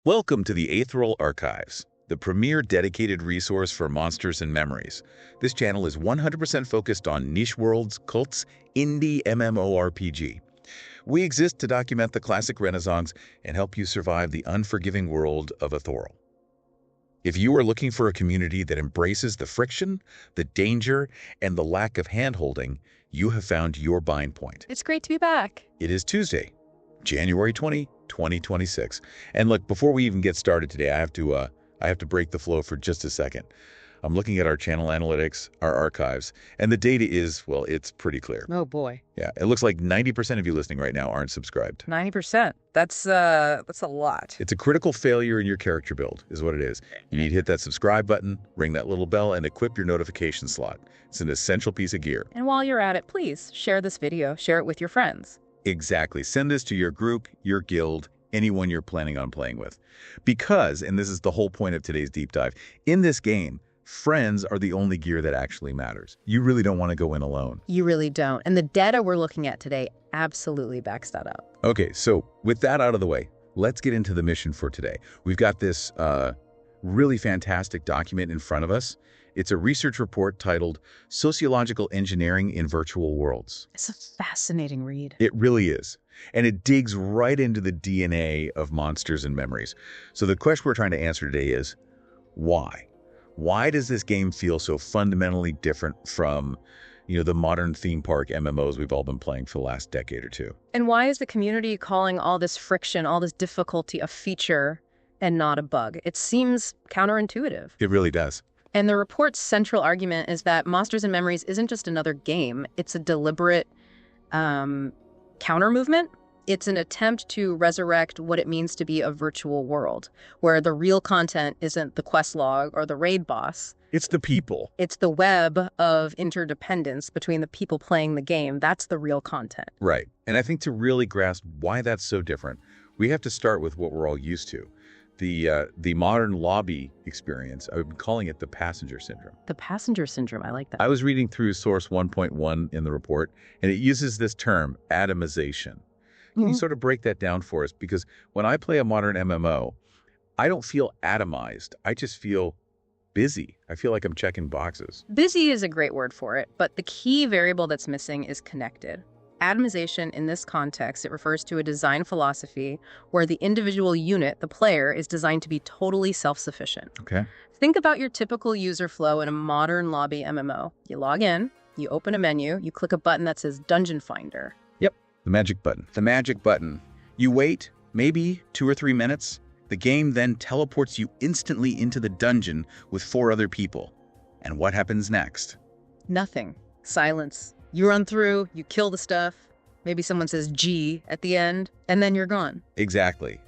Welcome to the Aêthoril Archives, the premier dedicated resource for monsters and memories. This channel is 100% focused on niche worlds, cults, indie MMORPG. We exist to document the classic renaissance and help you survive the unforgiving world of Aêthoril. If you are looking for a community that embraces the friction, the danger, and the lack of handholding, you have found your bind point. It's great to be back. It is Tuesday, January 20, 2026. And look, before we even get started today, I have to break the flow for just a second. I'm looking at our channel analytics, our archives, and the data is, well, it's pretty clear. Oh boy. Yeah, it looks like 90% of you listening right now aren't subscribed. 90%. That's a lot. It's a critical failure in your character build, is what it is. You need to hit that subscribe button, ring that little bell, and equip your notification slot. It's an essential piece of gear. And while you're at it, please share this video, share it with your friends. Exactly. Send this to your group, your guild, anyone you're planning on playing with. Because, and this is the whole point of today's deep dive, in this game, friends are the only gear that actually matters. You really don't want to go in alone. You really don't. And the data we're looking at today absolutely backs that up. Okay, so with that out of the way, let's get into the mission for today. We've got this really fantastic document in front of us. It's a research report titled Sociological Engineering in Virtual Worlds. It's a fascinating read. It really is. And it digs right into the DNA of monsters and memories. So the question we're trying to answer today is, why? Why does this game feel so fundamentally different from, the modern theme park MMOs we've all been playing for the last decade or two? And why is the community calling all this friction, all this difficulty a feature and not a bug? It seems counterintuitive. It really does. And the report's central argument is that Monsters and Memories isn't just another game. It's a deliberate counter-movement. It's an attempt to resurrect what it means to be a virtual world, where the real content isn't the quest log or the raid boss. It's the people. It's the web of interdependence between the people playing the game. That's the real content. Right. And I think to really grasp why that's so different, we have to start with what we're all used to. The modern lobby experience, I've been calling it the passenger syndrome. The passenger syndrome, I like that. I was reading through source 1.1 in the report, and it uses this term, atomization. Can you sort of break that down for us? Because when I play a modern MMO, I don't feel atomized. I just feel busy. I feel like I'm checking boxes. Busy is a great word for it, but the key variable that's missing is connected. Atomization in this context, it refers to a design philosophy where the individual unit, the player, is designed to be totally self-sufficient. Okay. Think about your typical user flow in a modern lobby MMO. You log in, you open a menu, you click a button that says Dungeon Finder. Yep, the magic button. The magic button. You wait, maybe 2 or 3 minutes. The game then teleports you instantly into the dungeon with 4 other people. And what happens next? Nothing. Silence. You run through, you kill the stuff, maybe someone says G at the end, and then you're gone. Exactly.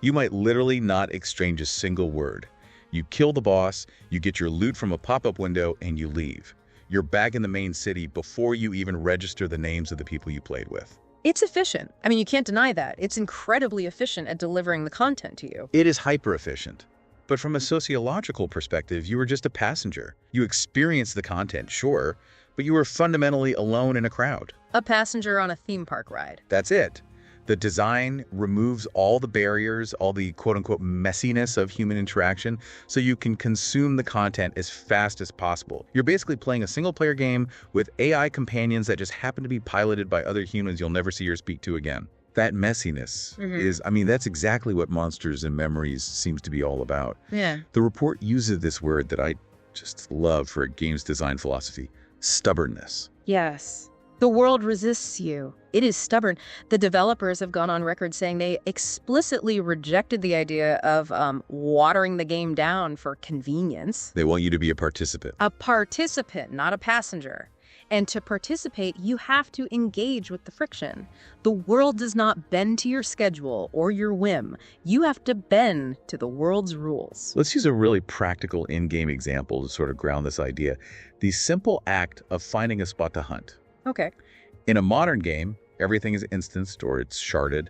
You might literally not exchange a single word. You kill the boss, you get your loot from a pop-up window, and you leave. You're back in the main city before you even register the names of the people you played with. It's efficient. I mean, you can't deny that. It's incredibly efficient at delivering the content to you. It is hyper-efficient. But from a sociological perspective, you were just a passenger. You experienced the content, sure, but you were fundamentally alone in a crowd. A passenger on a theme park ride. That's it. The design removes all the barriers, all the quote-unquote messiness of human interaction, so you can consume the content as fast as possible. You're basically playing a single-player game with AI companions that just happen to be piloted by other humans you'll never see or speak to again. That messiness is, that's exactly what Monsters and Memories seems to be all about. Yeah. The report uses this word that I just love for a game's design philosophy. Stubbornness. Yes. The world resists you. It is stubborn. The developers have gone on record saying they explicitly rejected the idea of watering the game down for convenience. They want you to be a participant. A participant, not a passenger. And to participate, you have to engage with the friction. The world does not bend to your schedule or your whim. You have to bend to the world's rules. Let's use a really practical in-game example to sort of ground this idea. The simple act of finding a spot to hunt. Okay. In a modern game, everything is instanced or it's sharded.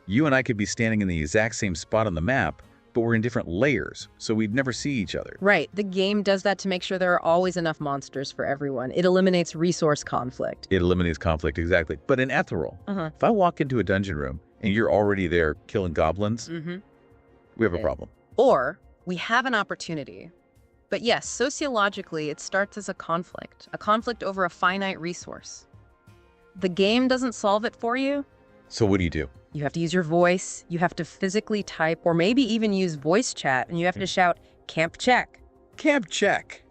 You and I could be standing in the exact same spot on the map, but we're in different layers, so we'd never see each other. Right. The game does that to make sure there are always enough monsters for everyone. It eliminates resource conflict. It eliminates conflict, exactly. But in Aêthoril, if I walk into a dungeon room and you're already there killing goblins, We have a problem. Or we have an opportunity. But yes, sociologically, it starts as a conflict over a finite resource. The game doesn't solve it for you. So what do you do? You have to use your voice, you have to physically type, or maybe even use voice chat, and you have to shout, "Camp check." Camp check.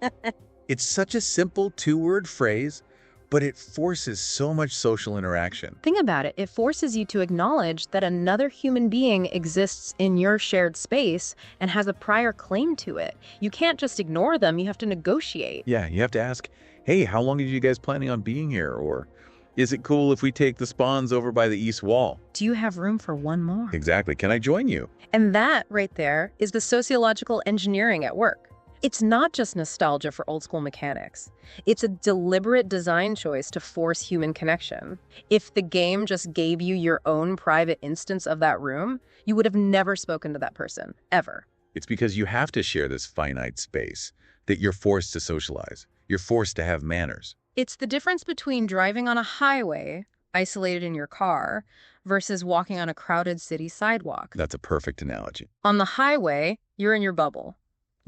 It's such a simple two-word phrase, but it forces so much social interaction. Think about it. It forces you to acknowledge that another human being exists in your shared space and has a prior claim to it. You can't just ignore them. You have to negotiate. Yeah, you have to ask, hey, how long are you guys planning on being here? Or is it cool if we take the spawns over by the east wall? Do you have room for one more? Exactly. Can I join you? And that right there is the sociological engineering at work. It's not just nostalgia for old school mechanics. It's a deliberate design choice to force human connection. If the game just gave you your own private instance of that room, you would have never spoken to that person, ever. It's because you have to share this finite space that you're forced to socialize. You're forced to have manners. It's the difference between driving on a highway, isolated in your car, versus walking on a crowded city sidewalk. That's a perfect analogy. On the highway, you're in your bubble.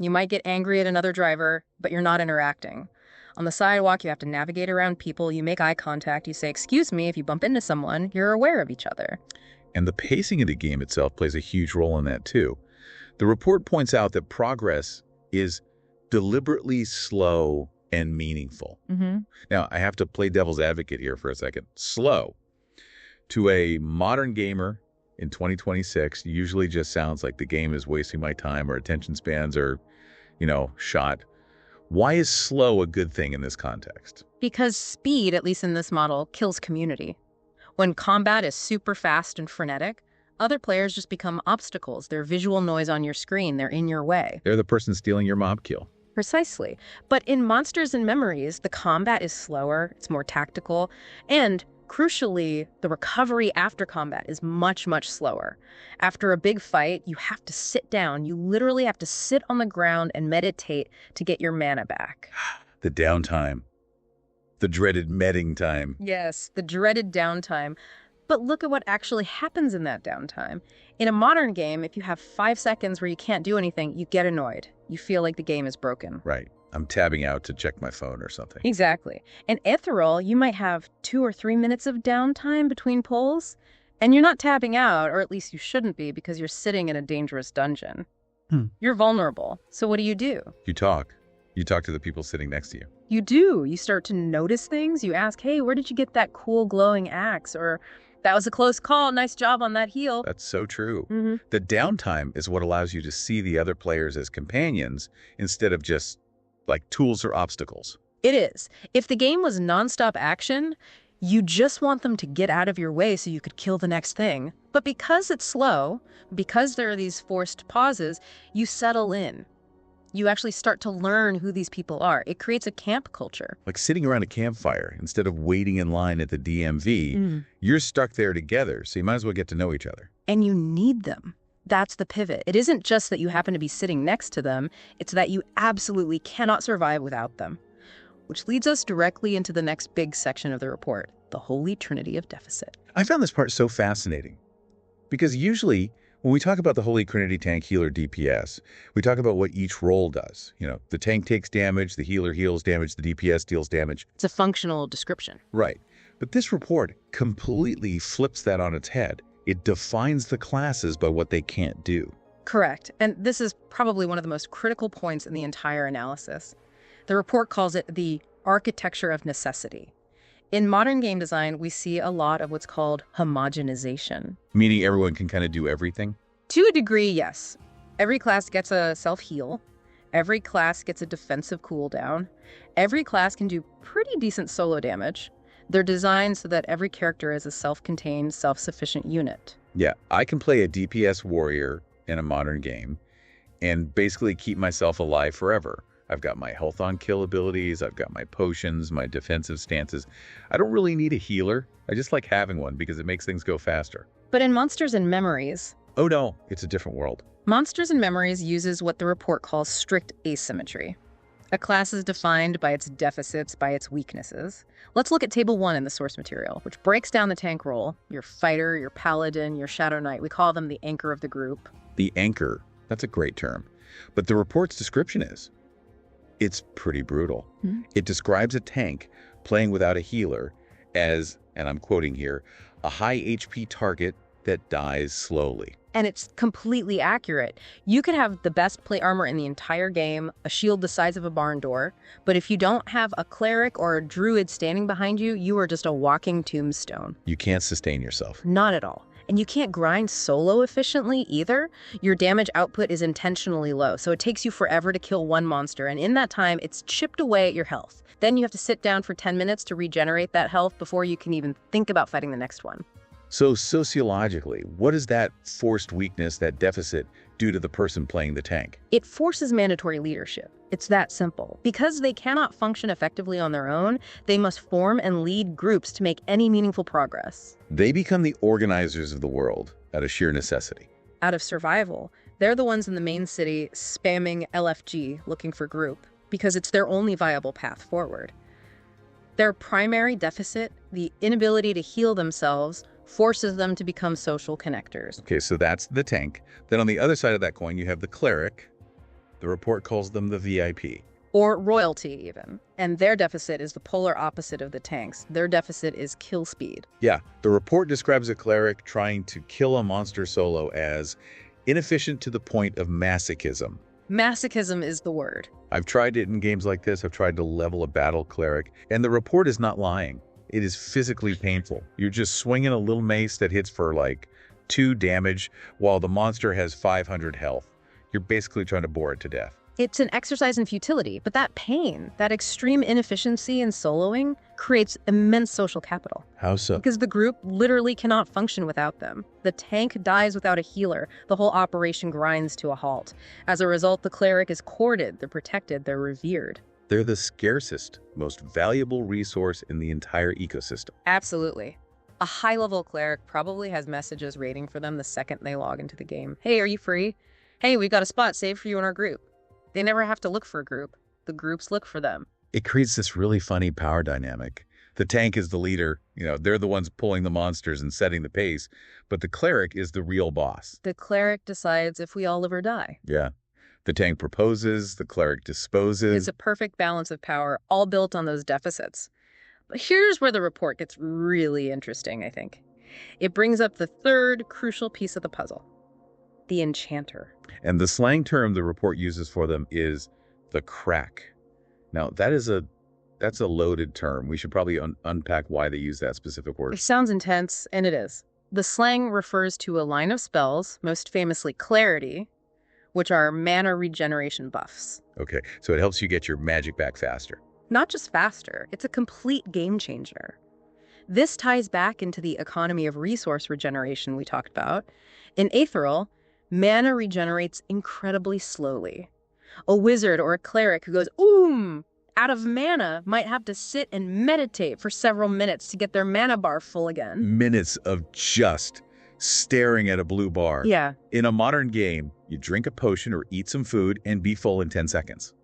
You might get angry at another driver, but you're not interacting. On the sidewalk, you have to navigate around people, you make eye contact, you say, "Excuse me," if you bump into someone, you're aware of each other. And the pacing of the game itself plays a huge role in that too. The report points out that progress is deliberately slow and meaningful. Now, I have to play devil's advocate here for a second. Slow, to a modern gamer in 2026, usually just sounds like the game is wasting my time or attention spans are, shot. Why is slow a good thing in this context? Because speed, at least in this model, kills community. When combat is super fast and frenetic, other players just become obstacles. They're visual noise on your screen. They're in your way. They're the person stealing your mob kill. Precisely. But in Monsters and Memories, the combat is slower, it's more tactical, and crucially, the recovery after combat is much, much slower. After a big fight, you have to sit down. You literally have to sit on the ground and meditate to get your mana back. The downtime. The dreaded medding time. Yes, the dreaded downtime. But look at what actually happens in that downtime. In a modern game, if you have 5 seconds where you can't do anything, you get annoyed. You feel like the game is broken. Right. I'm tabbing out to check my phone or something. Exactly. In Aêthoril, you might have 2 or 3 minutes of downtime between pulls, and you're not tabbing out, or at least you shouldn't be, because you're sitting in a dangerous dungeon. You're vulnerable. So what do? You talk. You talk to the people sitting next to you. You do. You start to notice things. You ask, "Hey, where did you get that cool glowing axe?" Or, "That was a close call. Nice job on that heal." That's so true. The downtime is what allows you to see the other players as companions instead of just like tools or obstacles. It is. If the game was nonstop action, you just want them to get out of your way so you could kill the next thing. But because it's slow, because there are these forced pauses, you settle in. You actually start to learn who these people are. It creates a camp culture. Like sitting around a campfire instead of waiting in line at the DMV, you're stuck there together, so you might as well get to know each other. And you need them. That's the pivot. It isn't just that you happen to be sitting next to them, it's that you absolutely cannot survive without them. Which leads us directly into the next big section of the report, the Holy Trinity of Deficit. I found this part so fascinating because usually when we talk about the Holy Trinity tank, healer, DPS, we talk about what each role does. The tank takes damage, the healer heals damage, the DPS deals damage. It's a functional description. Right. But this report completely flips that on its head. It defines the classes by what they can't do. Correct. And this is probably one of the most critical points in the entire analysis. The report calls it the architecture of necessity. In modern game design, we see a lot of what's called homogenization. Meaning everyone can kind of do everything? To a degree, yes. Every class gets a self-heal. Every class gets a defensive cooldown. Every class can do pretty decent solo damage. They're designed so that every character is a self-contained, self-sufficient unit. Yeah, I can play a DPS warrior in a modern game and basically keep myself alive forever. I've got my health on kill abilities, I've got my potions, my defensive stances. I don't really need a healer. I just like having one because it makes things go faster. But in Monsters and Memories... Oh no, it's a different world. Monsters and Memories uses what the report calls strict asymmetry. A class is defined by its deficits, by its weaknesses. Let's look at Table 1 in the source material, which breaks down the tank role. Your fighter, your paladin, your shadow knight. We call them the anchor of the group. The anchor. That's a great term. But the report's description is, it's pretty brutal. It describes a tank playing without a healer as, and I'm quoting here, a high HP target that dies slowly. And it's completely accurate. You could have the best plate armor in the entire game, a shield the size of a barn door, but if you don't have a cleric or a druid standing behind you, you are just a walking tombstone. You can't sustain yourself. Not at all. And you can't grind solo efficiently either. Your damage output is intentionally low, so it takes you forever to kill one monster, and in that time, it's chipped away at your health. Then you have to sit down for 10 minutes to regenerate that health before you can even think about fighting the next one. So sociologically, what does that forced weakness, that deficit, do to the person playing the tank? It forces mandatory leadership. It's that simple. Because they cannot function effectively on their own, they must form and lead groups to make any meaningful progress. They become the organizers of the world out of sheer necessity. Out of survival, they're the ones in the main city spamming LFG looking for group, because it's their only viable path forward. Their primary deficit, the inability to heal themselves, forces them to become social connectors. Okay, so that's the tank. Then on the other side of that coin, you have the cleric. The report calls them the VIP. Or royalty, even. And their deficit is the polar opposite of the tanks. Their deficit is kill speed. Yeah, the report describes a cleric trying to kill a monster solo as inefficient to the point of masochism. Masochism is the word. I've tried it in games like this. I've tried to level a battle cleric, and the report is not lying. It is physically painful. You're just swinging a little mace that hits for like 2 damage while the monster has 500 health. You're basically trying to bore it to death. It's an exercise in futility, but that pain, that extreme inefficiency in soloing, creates immense social capital. How so? Because the group literally cannot function without them. The tank dies without a healer. The whole operation grinds to a halt. As a result, the cleric is courted, they're protected, they're revered. They're the scarcest, most valuable resource in the entire ecosystem. Absolutely. A high-level cleric probably has messages waiting for them the second they log into the game. Hey, are you free? Hey, we've got a spot saved for you in our group. They never have to look for a group. The groups look for them. It creates this really funny power dynamic. The tank is the leader. They're the ones pulling the monsters and setting the pace. But the cleric is the real boss. The cleric decides if we all live or die. Yeah. The tank proposes, the cleric disposes. It's a perfect balance of power, all built on those deficits. But here's where the report gets really interesting, I think. It brings up the third crucial piece of the puzzle. The Enchanter. And the slang term the report uses for them is the crack. Now, that's a loaded term. We should probably unpack why they use that specific word. It sounds intense, and it is. The slang refers to a line of spells, most famously Clarity, which are mana regeneration buffs. Okay, so it helps you get your magic back faster. Not just faster, it's a complete game changer. This ties back into the economy of resource regeneration we talked about. In Aêthoril, mana regenerates incredibly slowly. A wizard or a cleric who goes, out of mana might have to sit and meditate for several minutes to get their mana bar full again. Minutes of just staring at a blue bar. Yeah. In a modern game, you drink a potion or eat some food and be full in 10 seconds.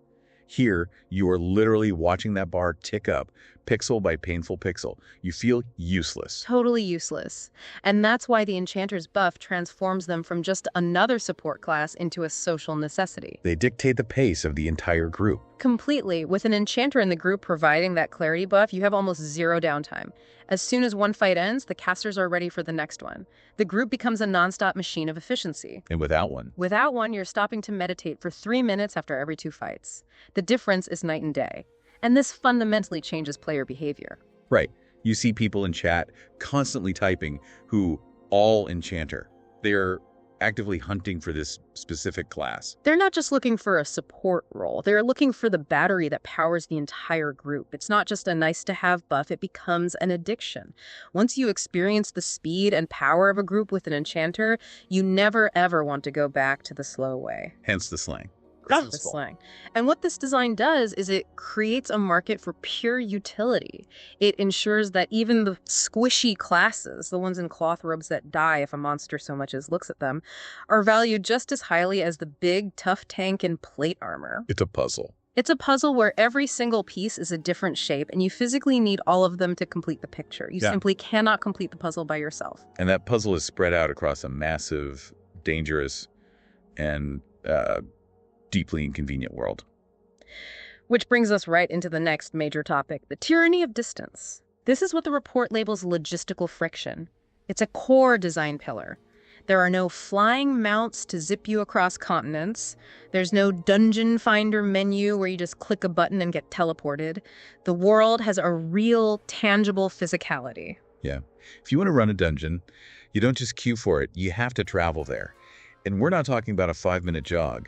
Here, you are literally watching that bar tick up, pixel by painful pixel. You feel useless. Totally useless. And that's why the Enchanter's buff transforms them from just another support class into a social necessity. They dictate the pace of the entire group. Completely. With an Enchanter in the group providing that clarity buff, you have almost zero downtime. As soon as one fight ends, the casters are ready for the next one. The group becomes a nonstop machine of efficiency. And without one? Without one, you're stopping to meditate for 3 minutes after every 2 fights. The difference is night and day. And this fundamentally changes player behavior. Right. You see people in chat constantly typing who all Enchanter. They're actively hunting for this specific class. They're not just looking for a support role. They're looking for the battery that powers the entire group. It's not just a nice-to-have buff. It becomes an addiction. Once you experience the speed and power of a group with an Enchanter, you never, ever want to go back to the slow way. Hence the slang. The slang. And what this design does is it creates a market for pure utility. It ensures that even the squishy classes, the ones in cloth robes that die if a monster so much as looks at them, are valued just as highly as the big, tough tank in plate armor. It's a puzzle. It's a puzzle where every single piece is a different shape, and you physically need all of them to complete the picture. You simply cannot complete the puzzle by yourself. And that puzzle is spread out across a massive, dangerous, and deeply inconvenient world. Which brings us right into the next major topic, the tyranny of distance. This is what the report labels logistical friction. It's a core design pillar. There are no flying mounts to zip you across continents. There's no dungeon finder menu where you just click a button and get teleported. The world has a real, tangible physicality. Yeah. If you want to run a dungeon, you don't just queue for it, you have to travel there. And we're not talking about a 5-minute jog.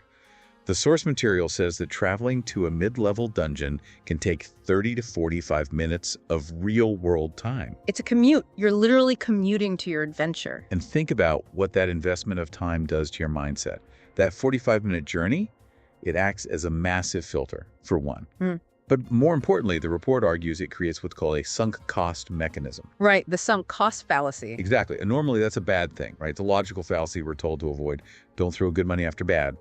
The source material says that traveling to a mid-level dungeon can take 30 to 45 minutes of real-world time. It's a commute. You're literally commuting to your adventure. And think about what that investment of time does to your mindset. That 45-minute journey, it acts as a massive filter, for one. But more importantly, the report argues it creates what's called a sunk cost mechanism. Right, the sunk cost fallacy. Exactly. And normally that's a bad thing, right? It's a logical fallacy we're told to avoid. Don't throw good money after bad.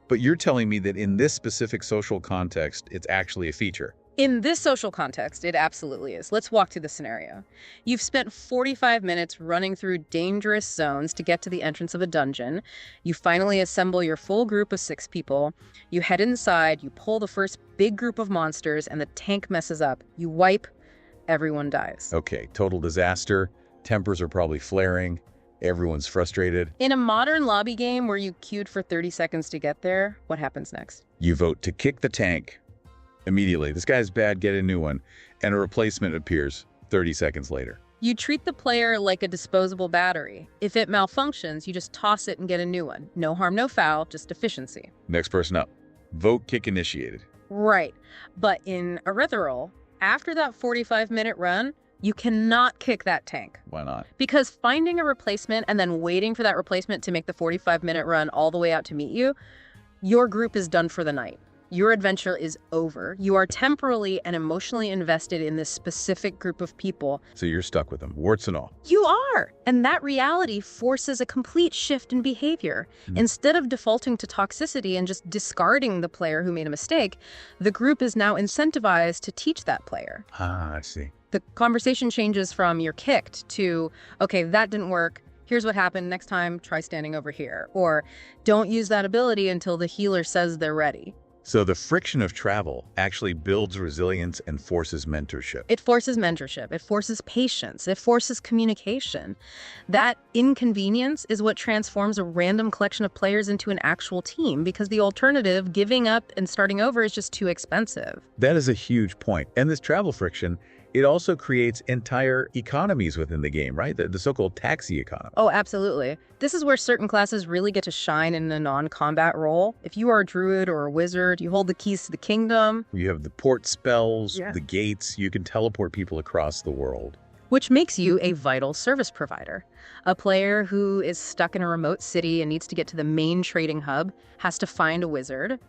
But you're telling me that in this specific social context, it's actually a feature. In this social context, it absolutely is. Let's walk through the scenario. You've spent 45 minutes running through dangerous zones to get to the entrance of a dungeon. You finally assemble your full group of 6 people. You head inside, you pull the first big group of monsters, and the tank messes up. You wipe, everyone dies. Okay, total disaster. Tempers are probably flaring. Everyone's frustrated. In a modern lobby game where you queued for 30 seconds to get there, what happens next? You vote to kick the tank. Immediately, this guy's bad, get a new one. And a replacement appears 30 seconds later. You treat the player like a disposable battery. If it malfunctions, you just toss it and get a new one. No harm, no foul, just efficiency. Next person up. Vote kick initiated. Right. But in Aêthoril, after that 45-minute run, you cannot kick that tank. Why not? Because finding a replacement and then waiting for that replacement to make the 45-minute run all the way out to meet you, your group is done for the night. Your adventure is over. You are temporally and emotionally invested in this specific group of people. So you're stuck with them, warts and all. You are. And that reality forces a complete shift in behavior. Instead of defaulting to toxicity and just discarding the player who made a mistake, the group is now incentivized to teach that player. Ah, I see. The conversation changes from you're kicked to, okay, that didn't work. Here's what happened. Next time, try standing over here. Or don't use that ability until the healer says they're ready. So the friction of travel actually builds resilience and forces mentorship. It forces mentorship. It forces patience. It forces communication. That inconvenience is what transforms a random collection of players into an actual team, because the alternative, giving up and starting over, is just too expensive. That is a huge point. And this travel friction, it also creates entire economies within the game, right? The so-called taxi economy. Oh, absolutely. This is where certain classes really get to shine in a non-combat role. If you are a druid or a wizard, you hold the keys to the kingdom. You have the port spells, the gates, you can teleport people across the world. Which makes you a vital service provider. A player who is stuck in a remote city and needs to get to the main trading hub has to find a wizard.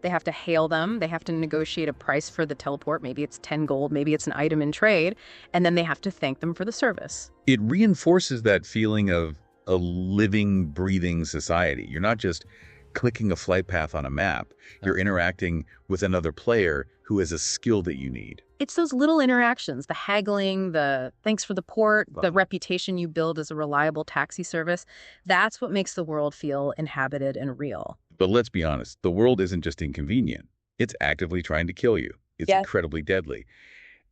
They have to hail them. They have to negotiate a price for the teleport. Maybe it's 10 gold. Maybe it's an item in trade. And then they have to thank them for the service. It reinforces that feeling of a living, breathing society. You're not just clicking a flight path on a map. You're interacting with another player who has a skill that you need. It's those little interactions, the haggling, the thanks for the port, the reputation you build as a reliable taxi service. That's what makes the world feel inhabited and real. But let's be honest, the world isn't just inconvenient. It's actively trying to kill you. It's incredibly deadly.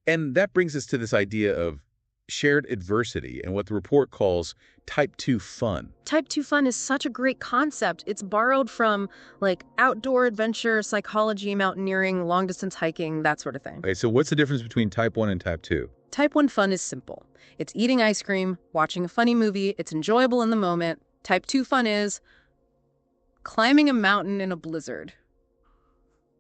And that brings us to this idea of shared adversity and what the report calls Type 2 fun. Type 2 fun is such a great concept. It's borrowed from, like, outdoor adventure, psychology, mountaineering, long-distance hiking, that sort of thing. Okay, so what's the difference between Type 1 and Type 2? Type 1 fun is simple. It's eating ice cream, watching a funny movie. It's enjoyable in the moment. Type 2 fun is climbing a mountain in a blizzard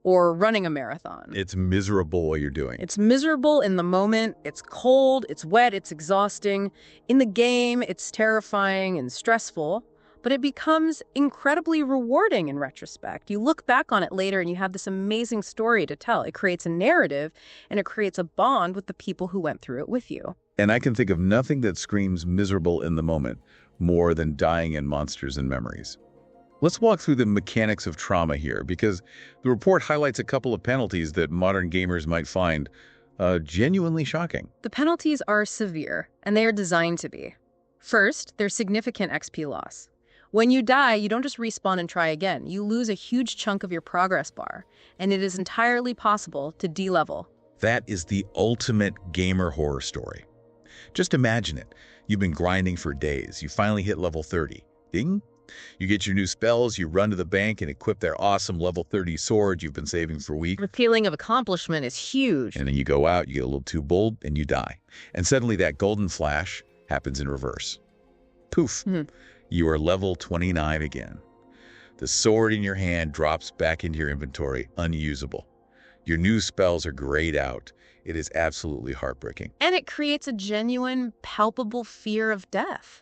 or running a marathon. It's miserable what you're doing. It's miserable in the moment. It's cold, it's wet, it's exhausting. In the game, it's terrifying and stressful, but it becomes incredibly rewarding in retrospect. You look back on it later and you have this amazing story to tell. It creates a narrative and it creates a bond with the people who went through it with you. And I can think of nothing that screams miserable in the moment more than dying in monsters and memories. Let's walk through the mechanics of trauma here, because the report highlights a couple of penalties that modern gamers might find genuinely shocking. The penalties are severe, and they are designed to be. First, there's significant XP loss. When you die, you don't just respawn and try again. You lose a huge chunk of your progress bar, and it is entirely possible to de-level. That is the ultimate gamer horror story. Just imagine it. You've been grinding for days. You finally hit level 30. Ding! You get your new spells, you run to the bank and equip that awesome level 30 sword you've been saving for weeks. The feeling of accomplishment is huge. And then you go out, you get a little too bold, and you die. And suddenly that golden flash happens in reverse. Poof! You are level 29 again. The sword in your hand drops back into your inventory, unusable. Your new spells are grayed out. It is absolutely heartbreaking. And it creates a genuine, palpable fear of death.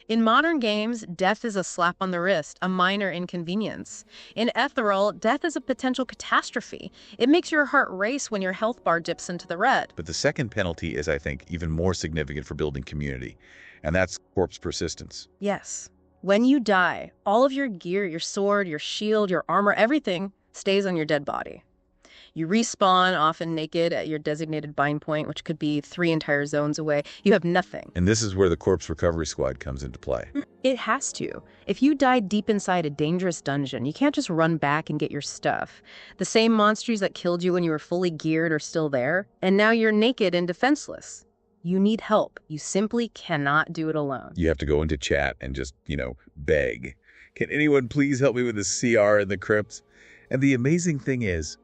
In modern games, death is a slap on the wrist, a minor inconvenience. In Aêthoril, death is a potential catastrophe. It makes your heart race when your health bar dips into the red. But the second penalty is, I think, even more significant for building community, and that's corpse persistence. Yes. When you die, all of your gear, your sword, your shield, your armor, everything stays on your dead body. You respawn, often naked, at your designated bind point, which could be 3 entire zones away. You have nothing. And this is where the corpse recovery squad comes into play. It has to. If you die deep inside a dangerous dungeon, you can't just run back and get your stuff. The same monsters that killed you when you were fully geared are still there, and now you're naked and defenseless. You need help. You simply cannot do it alone. You have to go into chat and just, beg. Can anyone please help me with the CR in the crypts? And the amazing thing is,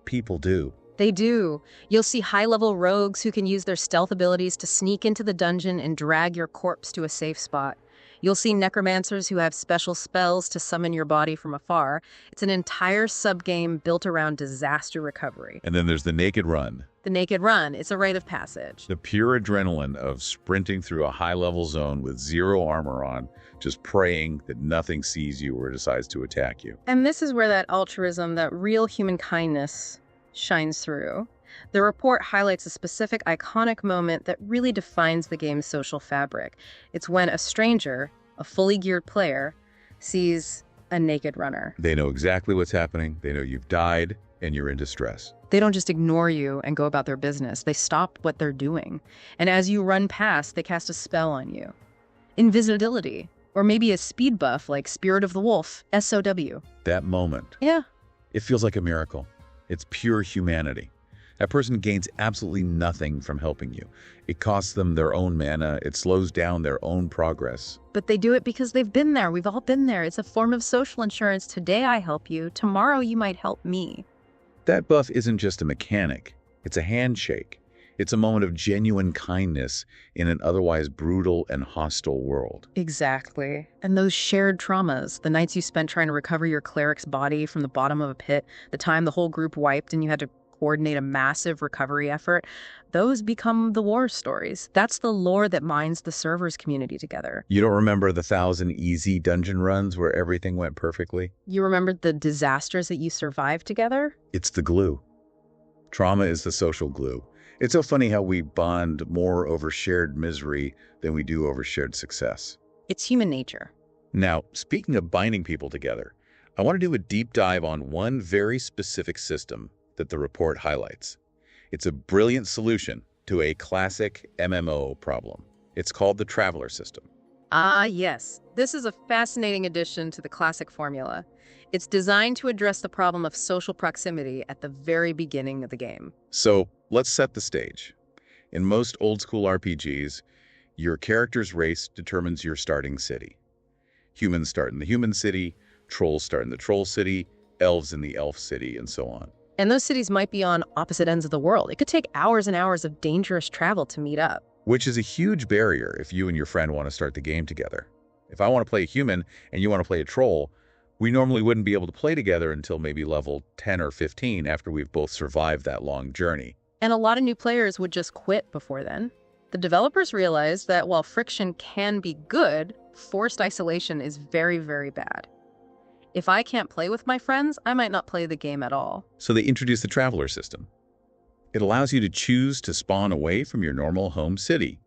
people do. They do. You'll see high-level rogues who can use their stealth abilities to sneak into the dungeon and drag your corpse to a safe spot. You'll see necromancers who have special spells to summon your body from afar. It's an entire subgame built around disaster recovery. And then there's the naked run. The naked run, it's a rite of passage. The pure adrenaline of sprinting through a high-level zone with 0 armor on, just praying that nothing sees you or decides to attack you. And this is where that altruism, that real human kindness, shines through. The report highlights a specific iconic moment that really defines the game's social fabric. It's when a stranger, a fully geared player, sees a naked runner. They know exactly what's happening. They know you've died and you're in distress. They don't just ignore you and go about their business. They stop what they're doing. And as you run past, they cast a spell on you. Invisibility. Or maybe a speed buff like Spirit of the Wolf, SOW. That moment. Yeah. It feels like a miracle. It's pure humanity. That person gains absolutely nothing from helping you. It costs them their own mana. It slows down their own progress. But they do it because they've been there. We've all been there. It's a form of social insurance. Today I help you. Tomorrow you might help me. That buff isn't just a mechanic. It's a handshake. It's a moment of genuine kindness in an otherwise brutal and hostile world. Exactly. And those shared traumas, the nights you spent trying to recover your cleric's body from the bottom of a pit, the time the whole group wiped and you had to coordinate a massive recovery effort, those become the war stories. That's the lore that binds the servers community together. You don't remember the 1,000 easy dungeon runs where everything went perfectly? You remember the disasters that you survived together? It's the glue. Trauma is the social glue. It's so funny how we bond more over shared misery than we do over shared success. It's human nature. Now, speaking of binding people together, I want to do a deep dive on one very specific system that the report highlights. It's a brilliant solution to a classic MMO problem. It's called the Traveler system. Ah, yes. This is a fascinating addition to the classic formula. It's designed to address the problem of social proximity at the very beginning of the game. So, let's set the stage. In most old-school RPGs, your character's race determines your starting city. Humans start in the human city, trolls start in the troll city, elves in the elf city, and so on. And those cities might be on opposite ends of the world. It could take hours and hours of dangerous travel to meet up. Which is a huge barrier if you and your friend want to start the game together. If I want to play a human and you want to play a troll, we normally wouldn't be able to play together until maybe level 10 or 15 after we've both survived that long journey. And a lot of new players would just quit before then. The developers realized that while friction can be good, forced isolation is very, very bad. If I can't play with my friends, I might not play the game at all. So they introduced the Traveler system. It allows you to choose to spawn away from your normal home city.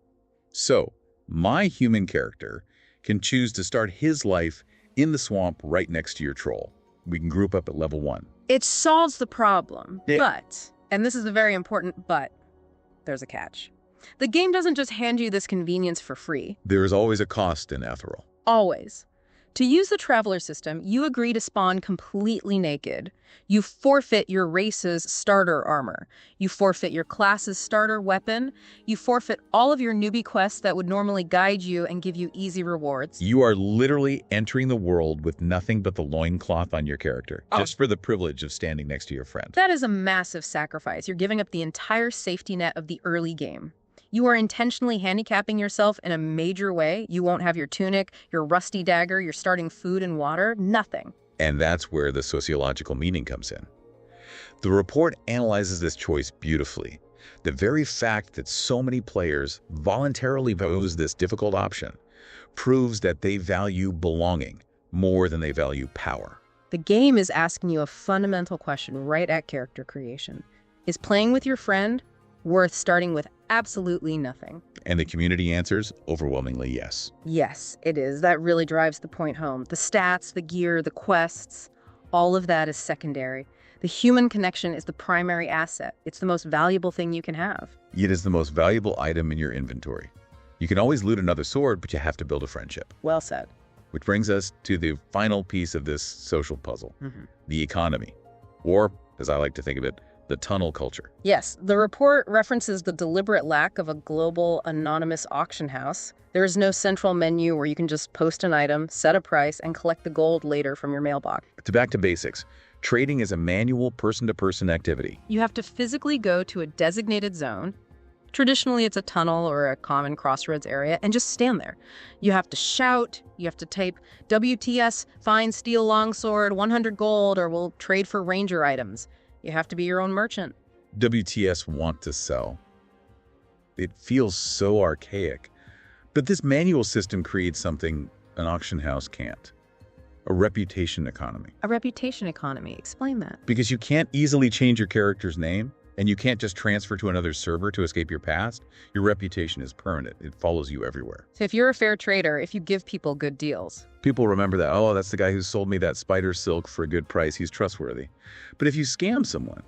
So, my human character can choose to start his life in the swamp right next to your troll. We can group up at level 1. It solves the problem, Yeah. but, and this is a very important but, there's a catch. The game doesn't just hand you this convenience for free. There is always a cost in Aêthoril. Always. To use the Traveler system, you agree to spawn completely naked. You forfeit your race's starter armor. You forfeit your class's starter weapon. You forfeit all of your newbie quests that would normally guide you and give you easy rewards. You are literally entering the world with nothing but the loincloth on your character, just for the privilege of standing next to your friend. That is a massive sacrifice. You're giving up the entire safety net of the early game. You are intentionally handicapping yourself in a major way. You won't have your tunic, your rusty dagger, your starting food and water, nothing. And that's where the sociological meaning comes in. The report analyzes this choice beautifully. The very fact that so many players voluntarily chose this difficult option proves that they value belonging more than they value power. The game is asking you a fundamental question right at character creation. Is playing with your friend worth starting with absolutely nothing? And the community answers overwhelmingly yes. Yes, it is. That really drives the point home. The stats, the gear, the quests, all of that is secondary. The human connection is the primary asset. It's the most valuable thing you can have. It is the most valuable item in your inventory. You can always loot another sword, but you have to build a friendship. Well said. Which brings us to the final piece of this social puzzle, the economy, or, as I like to think of it, the tunnel culture. Yes, the report references the deliberate lack of a global anonymous auction house. There is no central menu where you can just post an item, set a price, and collect the gold later from your mailbox. Back to basics. Trading is a manual person-to-person activity. You have to physically go to a designated zone. Traditionally, it's a tunnel or a common crossroads area, and just stand there. You have to shout, you have to type, WTS, fine steel longsword, 100 gold, or we'll trade for ranger items. You have to be your own merchant. WTS want to sell. It feels so archaic. But this manual system creates something an auction house can't. A reputation economy. A reputation economy. Explain that. Because you can't easily change your character's name, and you can't just transfer to another server to escape your past. Your reputation is permanent. It follows you everywhere. So if you're a fair trader, if you give people good deals, people remember that, oh, that's the guy who sold me that spider silk for a good price. He's trustworthy. But if you scam someone,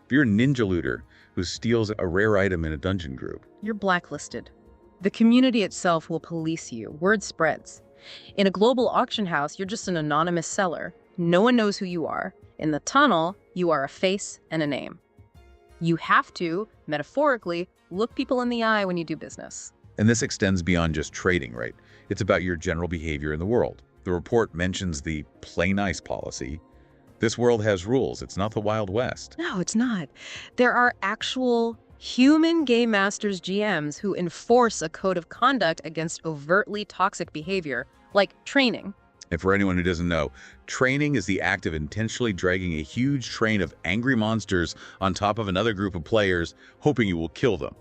if you're a ninja looter who steals a rare item in a dungeon group, you're blacklisted. The community itself will police you. Word spreads. In a global auction house, you're just an anonymous seller. No one knows who you are. In the tunnel, you are a face and a name. You have to, metaphorically, look people in the eye when you do business. And this extends beyond just trading, right? It's about your general behavior in the world. The report mentions the play nice policy. This world has rules. It's not the Wild West. No, it's not. There are actual human game masters, GMs, who enforce a code of conduct against overtly toxic behavior, like training. And for anyone who doesn't know, training is the act of intentionally dragging a huge train of angry monsters on top of another group of players, hoping you will kill them.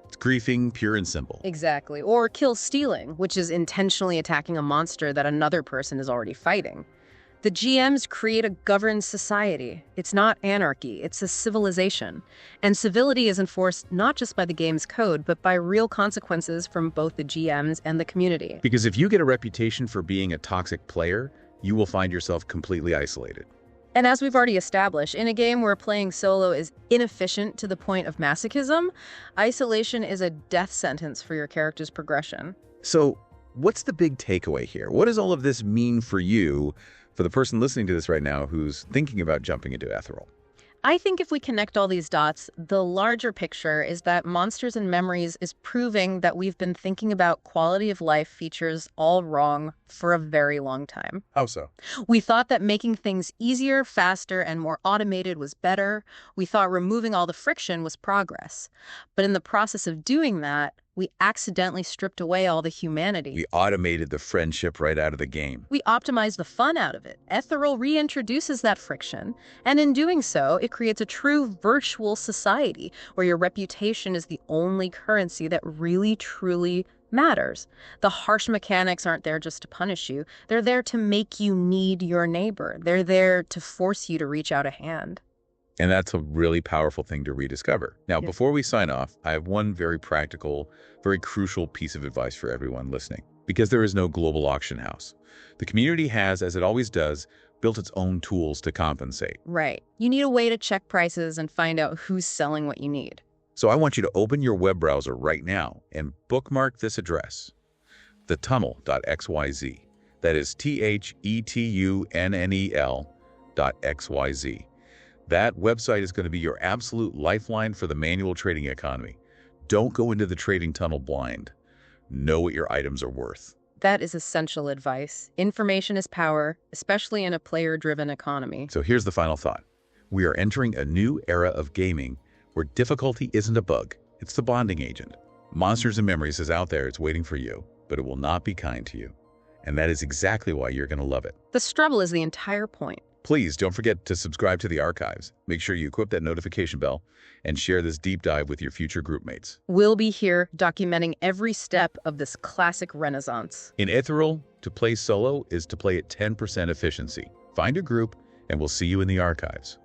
It's griefing, pure and simple. Exactly. Or kill stealing, which is intentionally attacking a monster that another person is already fighting. The GMs create a governed society. It's not anarchy, it's a civilization. And civility is enforced not just by the game's code, but by real consequences from both the GMs and the community. Because if you get a reputation for being a toxic player, you will find yourself completely isolated. And as we've already established, in a game where playing solo is inefficient to the point of masochism, isolation is a death sentence for your character's progression. So, what's the big takeaway here? What does all of this mean for you, for the person listening to this right now who's thinking about jumping into Aêthoril? I think if we connect all these dots, the larger picture is that Monsters and Memories is proving that we've been thinking about quality of life features all wrong for a very long time. How so? We thought that making things easier, faster, and more automated was better. We thought removing all the friction was progress. But in the process of doing that, we accidentally stripped away all the humanity. We automated the friendship right out of the game. We optimized the fun out of it. Aêthoril reintroduces that friction, and in doing so, it creates a true virtual society where your reputation is the only currency that really, truly matters. The harsh mechanics aren't there just to punish you. They're there to make you need your neighbor. They're there to force you to reach out a hand. And that's a really powerful thing to rediscover. Now, before we sign off, I have one very practical, very crucial piece of advice for everyone listening. Because there is no global auction house. The community has, as it always does, built its own tools to compensate. Right. You need a way to check prices and find out who's selling what you need. So I want you to open your web browser right now and bookmark this address, thetunnel.xyz. That is thetunnel.xyz. That website is going to be your absolute lifeline for the manual trading economy. Don't go into the trading tunnel blind. Know what your items are worth. That is essential advice. Information is power, especially in a player-driven economy. So here's the final thought. We are entering a new era of gaming where difficulty isn't a bug. It's the bonding agent. Monsters and Memories is out there. It's waiting for you, but it will not be kind to you. And that is exactly why you're going to love it. The struggle is the entire point. Please don't forget to subscribe to the archives. Make sure you equip that notification bell and share this deep dive with your future group mates. We'll be here documenting every step of this classic renaissance. In Aêthoril, to play solo is to play at 10% efficiency. Find a group, and we'll see you in the archives.